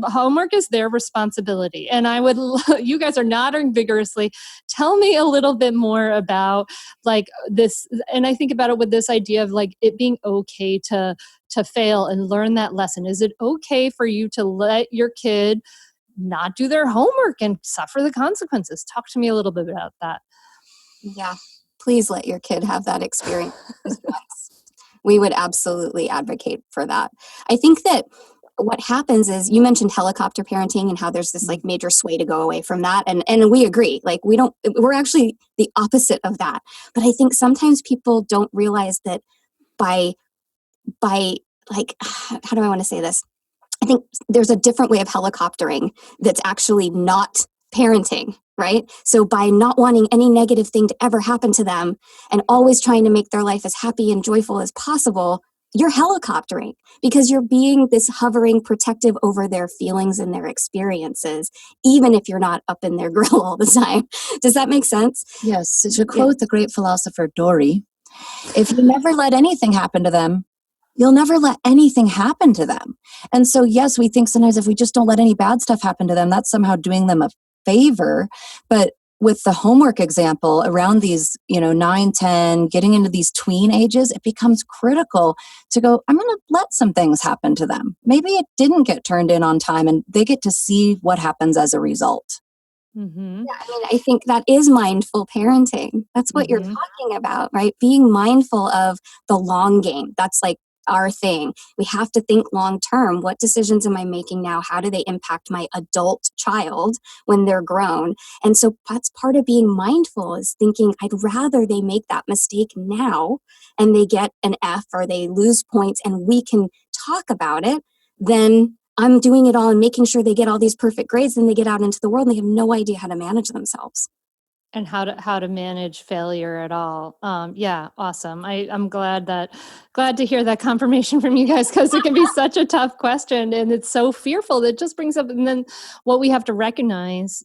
Homework is their responsibility. And I would, you guys are nodding vigorously. Tell me a little bit more about like this. And I think about it with this idea of like it being okay to fail and learn that lesson. Is it okay for you to let your kid not do their homework and suffer the consequences? Talk to me a little bit about that. Yeah, please let your kid have that experience. We would absolutely advocate for that. I think that what happens is, you mentioned helicopter parenting and how there's this like major sway to go away from that. And we agree, like we're actually the opposite of that. But I think sometimes people don't realize that by like, how do I want to say this? I think there's a different way of helicoptering that's actually not parenting, right? So by not wanting any negative thing to ever happen to them and always trying to make their life as happy and joyful as possible, you're helicoptering because you're being this hovering protective over their feelings and their experiences, even if you're not up in their grill all the time. Does that make sense? Yes. To quote the great philosopher Dorrian, if you never let anything happen to them, you'll never let anything happen to them. And so, yes, we think sometimes if we just don't let any bad stuff happen to them, that's somehow doing them a favor. But with the homework example around these, 9, 10, getting into these tween ages, it becomes critical to go, I'm going to let some things happen to them. Maybe it didn't get turned in on time and they get to see what happens as a result. Mm-hmm. Yeah, I mean, I think that is mindful parenting. That's what you're talking about, right? Being mindful of the long game. That's like our thing. We have to think long term. What decisions am I making now? How do they impact my adult child when they're grown? And so that's part of being mindful, is thinking, I'd rather they make that mistake now and they get an F or they lose points and we can talk about it than I'm doing it all and making sure they get all these perfect grades, and they get out into the world and they have no idea how to manage themselves. And how to manage failure at all. Yeah, awesome. I'm glad to hear that confirmation from you guys, because it can be such a tough question and it's so fearful that it just brings up. And then what we have to recognize,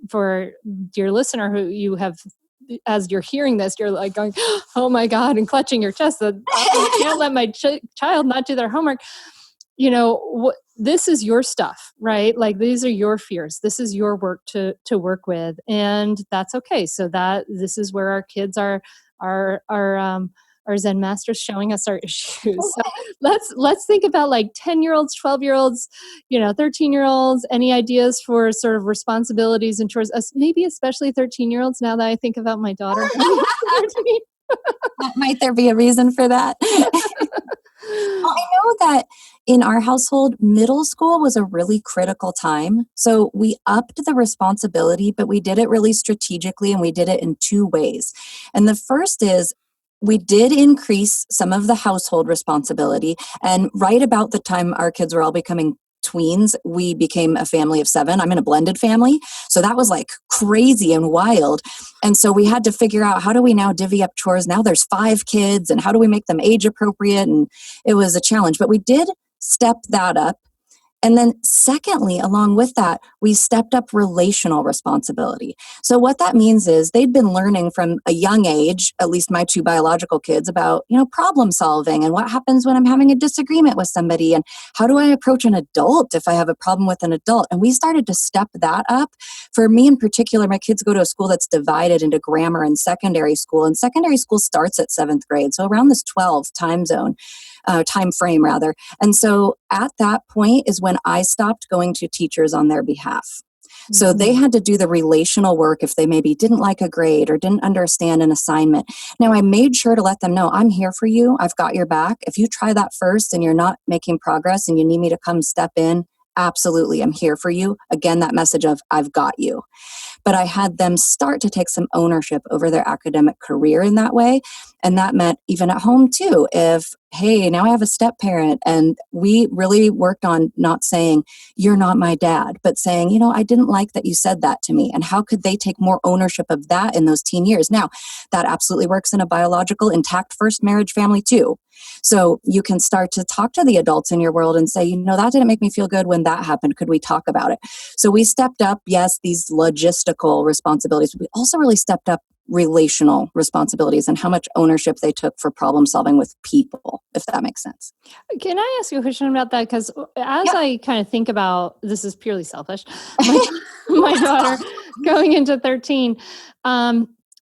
for your listener who you have, as you're hearing this, you're like going, oh my God, and clutching your chest that I can't let my child not do their homework. This is your stuff, right? Like these are your fears. This is your work to work with, and that's okay. So that this is where our kids are our Zen masters showing us our issues. So let's think about like 10-year-olds, 12-year-olds, 13-year-olds. Any ideas for sort of responsibilities and chores? Maybe especially 13-year-olds. Now that I think about my daughter. Might there be a reason for that? Well, I know that in our household, middle school was a really critical time. So we upped the responsibility, but we did it really strategically, and we did it in two ways. And the first is we did increase some of the household responsibility. And right about the time our kids were all becoming tweens, we became a family of 7. I'm in a blended family. So that was like crazy and wild. And so we had to figure out, how do we now divvy up chores? Now there's 5 kids, and how do we make them age appropriate? And it was a challenge, but we did step that up. And then secondly, along with that, we stepped up relational responsibility. So what that means is they'd been learning from a young age, at least my 2 biological kids, about, problem solving and what happens when I'm having a disagreement with somebody, and how do I approach an adult if I have a problem with an adult. And we started to step that up. For me in particular, my kids go to a school that's divided into grammar and secondary school, and secondary school starts at 7th grade. So around this 12 time frame rather. And so at that point is when I stopped going to teachers on their behalf. So they had to do the relational work if they maybe didn't like a grade or didn't understand an assignment. Now, I made sure to let them know, I'm here for you. I've got your back. If you try that first and you're not making progress and you need me to come step in, absolutely, I'm here for you. Again, that message of I've got you. But I had them start to take some ownership over their academic career in that way. And that meant even at home too, if, hey, now I have a step parent, and we really worked on not saying, you're not my dad, but saying, I didn't like that you said that to me. And how could they take more ownership of that in those teen years? Now, that absolutely works in a biological, intact first marriage family too. So you can start to talk to the adults in your world and say, that didn't make me feel good when that happened. Could we talk about it? So we stepped up, yes, these logistical responsibilities, but we also really stepped up relational responsibilities and how much ownership they took for problem solving with people, if that makes sense. Can I ask you a question about that? Because as I kind of think about, this is purely selfish, my daughter going into 13,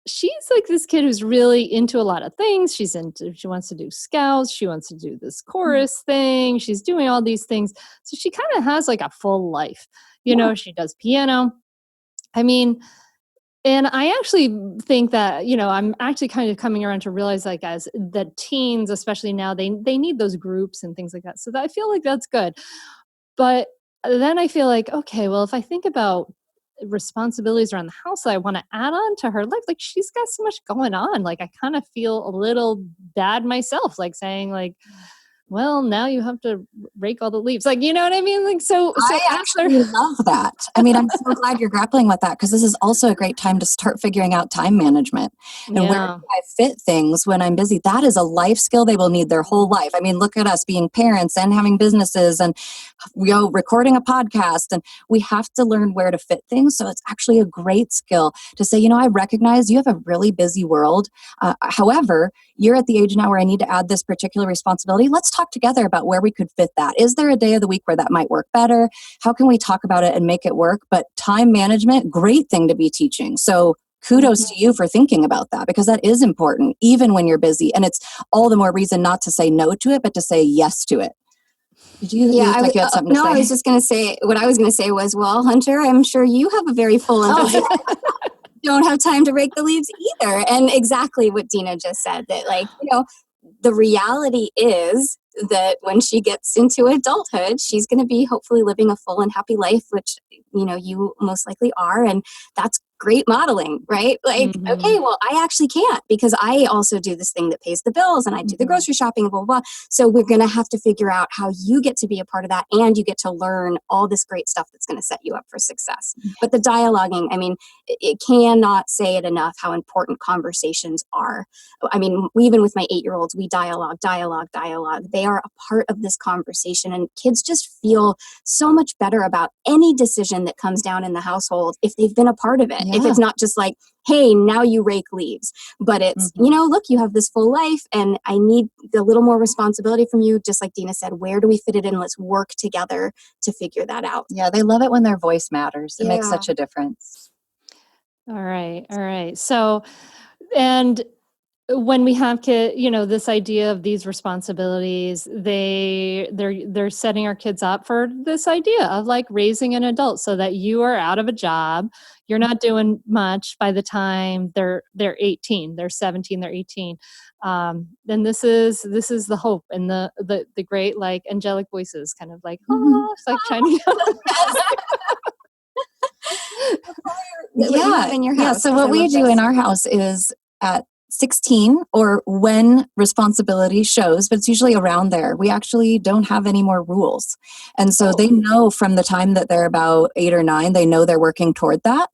she's like this kid who's really into a lot of things. She wants to do scouts. She wants to do this chorus thing. She's doing all these things. So she kind of has like a full life. She does piano. And I actually think that, I'm actually kind of coming around to realize, like, as the teens, especially now, they need those groups and things like that. So that I feel like that's good. But then I feel like, okay, well, if I think about responsibilities around the house that I want to add on to her life, like, she's got so much going on. Like, I kind of feel a little bad myself, like saying, like, well, now you have to rake all the leaves. Like, you know what I mean? Like, so I actually love that. I'm so glad you're grappling with that, because this is also a great time to start figuring out time management and where do I fit things when I'm busy. That is a life skill they will need their whole life. Look at us being parents and having businesses and, recording a podcast, and we have to learn where to fit things. So it's actually a great skill to say, I recognize you have a really busy world. However, you're at the age now where I need to add this particular responsibility. Let's talk together about where we could fit that. Is there a day of the week where that might work better? How can we talk about it and make it work? But time management, great thing to be teaching. So kudos to you for thinking about that, because that is important, even when you're busy. And it's all the more reason not to say no to it, but to say yes to it. Did you? Yeah, you had something to say? I was just going to say, what I was going to say was, well, Hunter, I'm sure you have a very full and don't have time to rake the leaves either. And exactly what Deana just said, that, like, the reality is that when she gets into adulthood, she's going to be hopefully living a full and happy life, which, you most likely are. And that's great modeling, right? Like, okay, well, I actually can't, because I also do this thing that pays the bills, and I do the grocery shopping and blah, blah, blah. So we're going to have to figure out how you get to be a part of that, and you get to learn all this great stuff that's going to set you up for success. But the dialoguing, it cannot say it enough how important conversations are. Even with my 8-year-olds, we dialogue. They are a part of this conversation, and kids just feel so much better about any decision that comes down in the household if they've been a part of it. If it's not just like, hey, now you rake leaves, but it's, look, you have this full life, and I need a little more responsibility from you. Just like Deana said, where do we fit it in? Let's work together to figure that out. Yeah, they love it when their voice matters. It makes such a difference. All right. So, and when we have kids, this idea of these responsibilities, they're setting our kids up for this idea of like raising an adult, so that you are out of a job, you're not doing much by the time they're 18, they're 17, they're 18. Then this is the hope, and the great like angelic voices kind of like, oh, it's like trying to What you have in your house. Yeah. So what we do in our house is at 16, or when responsibility shows, but it's usually around there, we actually don't have any more rules. And so they know from the time that they're about 8 or 9, they know they're working toward that.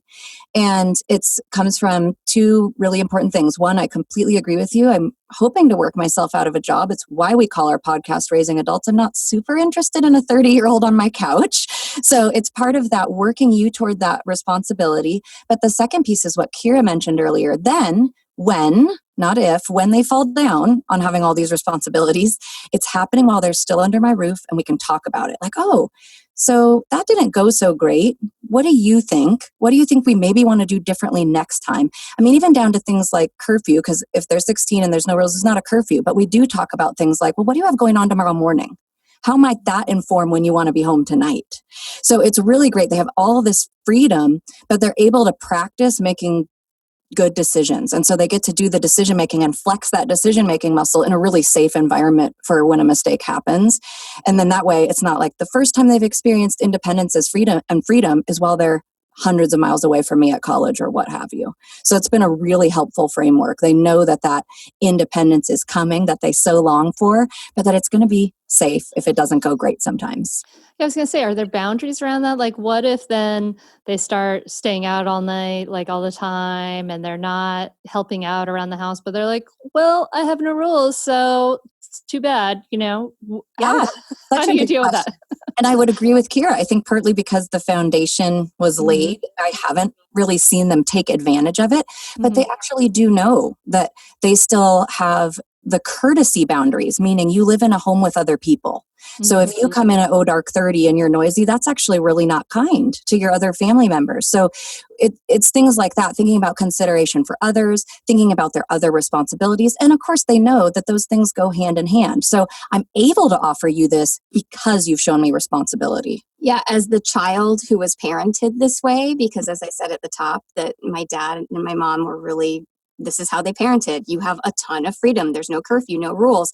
And it comes from two really important things. One, I completely agree with you. I'm hoping to work myself out of a job. It's why we call our podcast Raising Adults. I'm not super interested in a 30-year-old on my couch. So it's part of that, working you toward that responsibility. But the second piece is what Kira mentioned earlier. Then when, not if, when they fall down on having all these responsibilities, it's happening while they're still under my roof, and we can talk about it. Like, oh, so that didn't go so great. What do you think? What do you think we maybe want to do differently next time? I mean, even down to things like curfew, because if they're 16 and there's no rules, it's not a curfew. But we do talk about things like, well, what do you have going on tomorrow morning? How might that inform when you want to be home tonight? So it's really great. They have all this freedom, but they're able to practice making good decisions. And so they get to do the decision making and flex that decision making muscle in a really safe environment for when a mistake happens. And then that way, it's not like the first time they've experienced independence as freedom is while they're hundreds of miles away from me at college or what have you. So it's been a really helpful framework. They know that independence is coming, that they so long for, but that it's going to be safe if it doesn't go great sometimes. Yeah, I was going to say, are there boundaries around that? Like, what if then they start staying out all night, like all the time, and they're not helping out around the house, but they're like, well, I have no rules, so it's too bad, Yeah. How do you deal with that? And I would agree with Kira. I think partly because the foundation was laid, I haven't really seen them take advantage of it, but they actually do know that they still have the courtesy boundaries, meaning you live in a home with other people. So if you come in at dark 30 and you're noisy, that's actually really not kind to your other family members. So it's things like that, thinking about consideration for others, thinking about their other responsibilities. And of course, they know that those things go hand in hand. So I'm able to offer you this because you've shown me responsibility. Yeah, as the child who was parented this way, because as I said at the top, that my dad and my mom were really, this is how they parented. You have a ton of freedom. There's no curfew, no rules.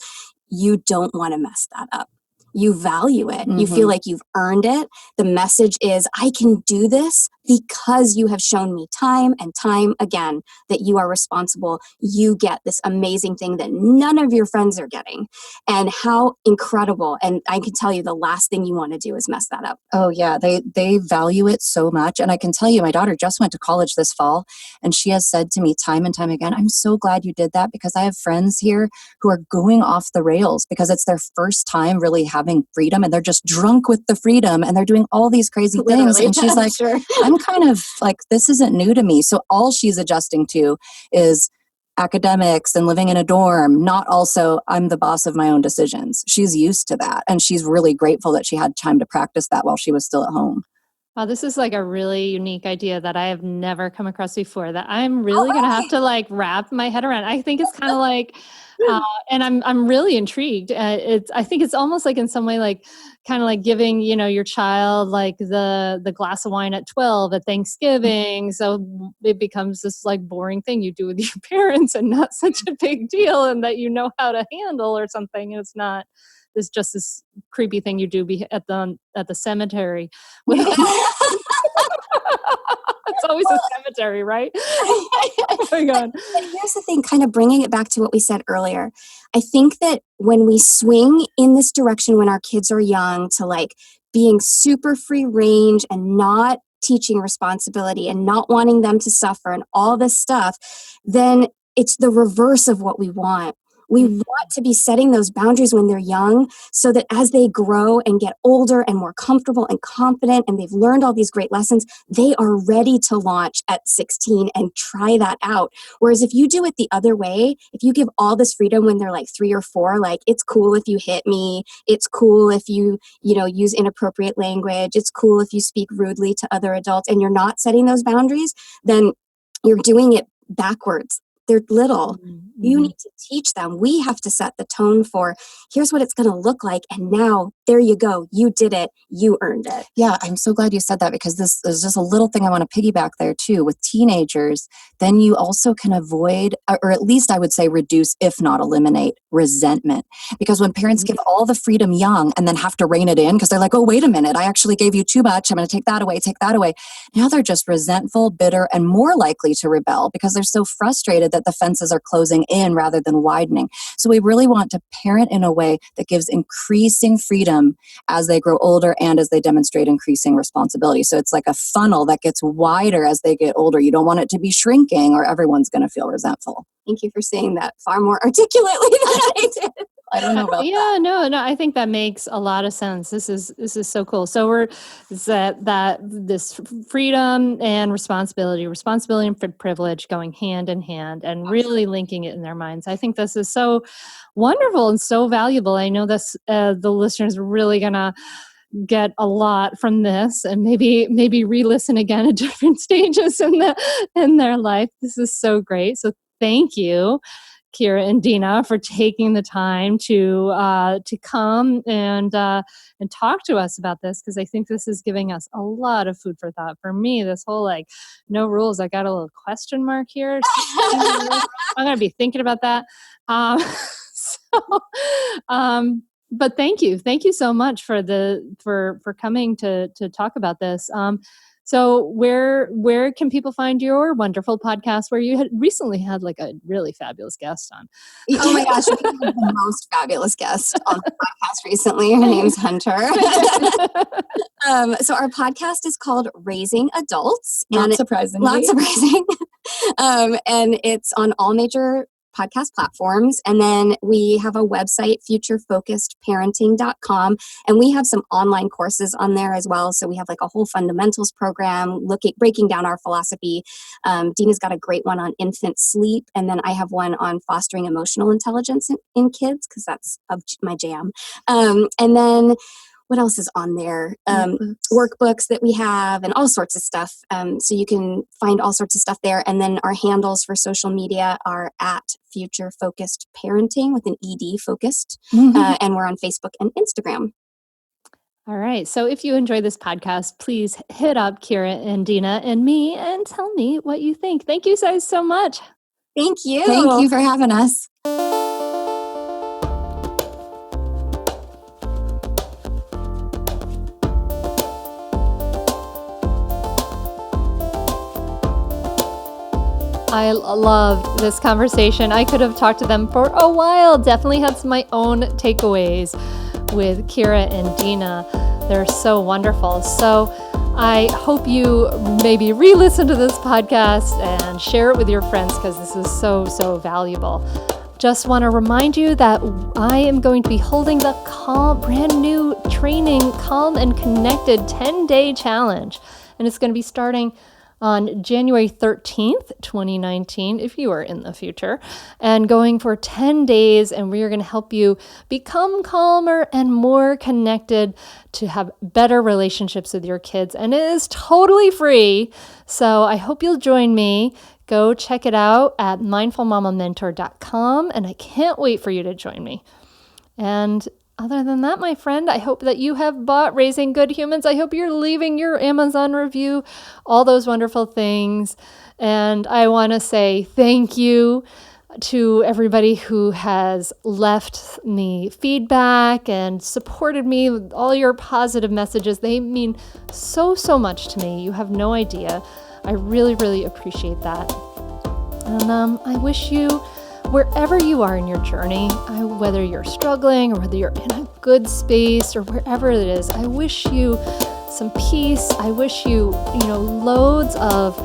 You don't want to mess that up. You value it. You feel like you've earned it. The message is, I can do this because you have shown me time and time again that you are responsible. You get this amazing thing that none of your friends are getting. And how incredible. And I can tell you the last thing you want to do is mess that up. Oh, yeah. They value it so much. And I can tell you, my daughter just went to college this fall, and she has said to me time and time again, I'm so glad you did that, because I have friends here who are going off the rails because it's their first time really having freedom, and they're just drunk with the freedom, and they're doing all these crazy things. And she's like, sure. I'm kind of like, this isn't new to me. So all she's adjusting to is academics and living in a dorm, not also I'm the boss of my own decisions. She's used to that. And she's really grateful that she had time to practice that while she was still at home. Wow, this is like a really unique idea that I have never come across before, that I'm really going to have to like wrap my head around. I think it's kind of like, and I'm really intrigued. I think it's almost like in some way, like kind of like giving, your child like the glass of wine at 12 at Thanksgiving. So it becomes this like boring thing you do with your parents and not such a big deal, and that you know how to handle or something. It's not just this creepy thing you do at the cemetery. It's always a cemetery, right? Oh my God. And here's the thing, kind of bringing it back to what we said earlier. I think that when we swing in this direction when our kids are young to like being super free range and not teaching responsibility and not wanting them to suffer and all this stuff, then it's the reverse of what we want. We want to be setting those boundaries when they're young so that as they grow and get older and more comfortable and confident and they've learned all these great lessons, they are ready to launch at 16 and try that out. Whereas if you do it the other way, if you give all this freedom when they're like 3 or 4, like it's cool if you hit me, it's cool if you use inappropriate language, it's cool if you speak rudely to other adults, and you're not setting those boundaries, then you're doing it backwards. They're little. Mm-hmm. You need to teach them. We have to set the tone for here's what it's going to look like. And now there you go. You did it. You earned it. Yeah, I'm so glad you said that, because this is just a little thing I want to piggyback there too. With teenagers, then you also can avoid, or at least I would say reduce, if not eliminate, resentment. Because when parents give all the freedom young and then have to rein it in because they're like, oh, wait a minute, I actually gave you too much. I'm going to take that away, take that away. Now they're just resentful, bitter, and more likely to rebel because they're so frustrated that the fences are closing in rather than widening. So we really want to parent in a way that gives increasing freedom as they grow older and as they demonstrate increasing responsibility. So it's like a funnel that gets wider as they get older. You don't want it to be shrinking or everyone's going to feel resentful. Thank you for saying that far more articulately than I did. I don't know about Yeah, no, I think that makes a lot of sense. This is so cool. So this freedom and responsibility and privilege going hand in hand, and really linking it in their minds. I think this is so wonderful and so valuable. I know this the listeners are really gonna get a lot from this, and maybe re-listen again at different stages in their life. This is so great. So thank you, Kira and Deana, for taking the time to come and talk to us about this, because I think this is giving us a lot of food for thought. For me, this whole no rules, I got a little question mark here. I'm gonna be thinking about that. But thank you so much for coming to talk about this. So where can people find your wonderful podcast, where you had recently had a really fabulous guest on? Oh my gosh, we had the most fabulous guest on the podcast recently. Her name's Hunter. So our podcast is called Raising Adults. Not surprisingly. Not surprising. And it's on all major podcast platforms. And then we have a website, futurefocusedparenting.com. And we have some online courses on there as well. So we have a whole fundamentals program breaking down our philosophy. Deana's got a great one on infant sleep. And then I have one on fostering emotional intelligence in kids, because that's my jam. And then what else is on there? Workbooks that we have and all sorts of stuff. So you can find all sorts of stuff there. And then our handles for social media are at Future Focused Parenting with an ED focused. And we're on Facebook and Instagram. All right. So if you enjoy this podcast, please hit up Kira and Deana and me and tell me what you think. Thank you guys so much. Thank you. Thank you for having us. I loved this conversation. I could have talked to them for a while. Definitely had my own takeaways with Kira and Deana. They're so wonderful. So I hope you maybe re-listen to this podcast and share it with your friends, because this is so, so valuable. Just want to remind you that I am going to be holding the brand new training, Calm and Connected 10-day challenge. And it's going to be starting on January 13th, 2019, if you are in the future, and going for 10 days. And we are going to help you become calmer and more connected to have better relationships with your kids. And it is totally free. So I hope you'll join me. Go check it out at mindfulmamamentor.com. And I can't wait for you to join me. And other than that, my friend, I hope that you have bought Raising Good Humans. I hope you're leaving your Amazon review, all those wonderful things. And I want to say thank you to everybody who has left me feedback and supported me with all your positive messages. They mean so, so much to me. You have no idea. I really, really appreciate that. And I wish you, wherever you are in your journey, whether you're struggling or whether you're in a good space or wherever it is, I wish you some peace. I wish you, loads of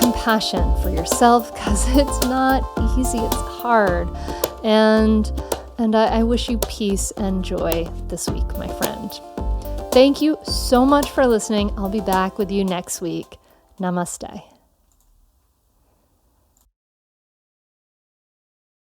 compassion for yourself, because it's not easy. It's hard. And I wish you peace and joy this week, my friend. Thank you so much for listening. I'll be back with you next week. Namaste.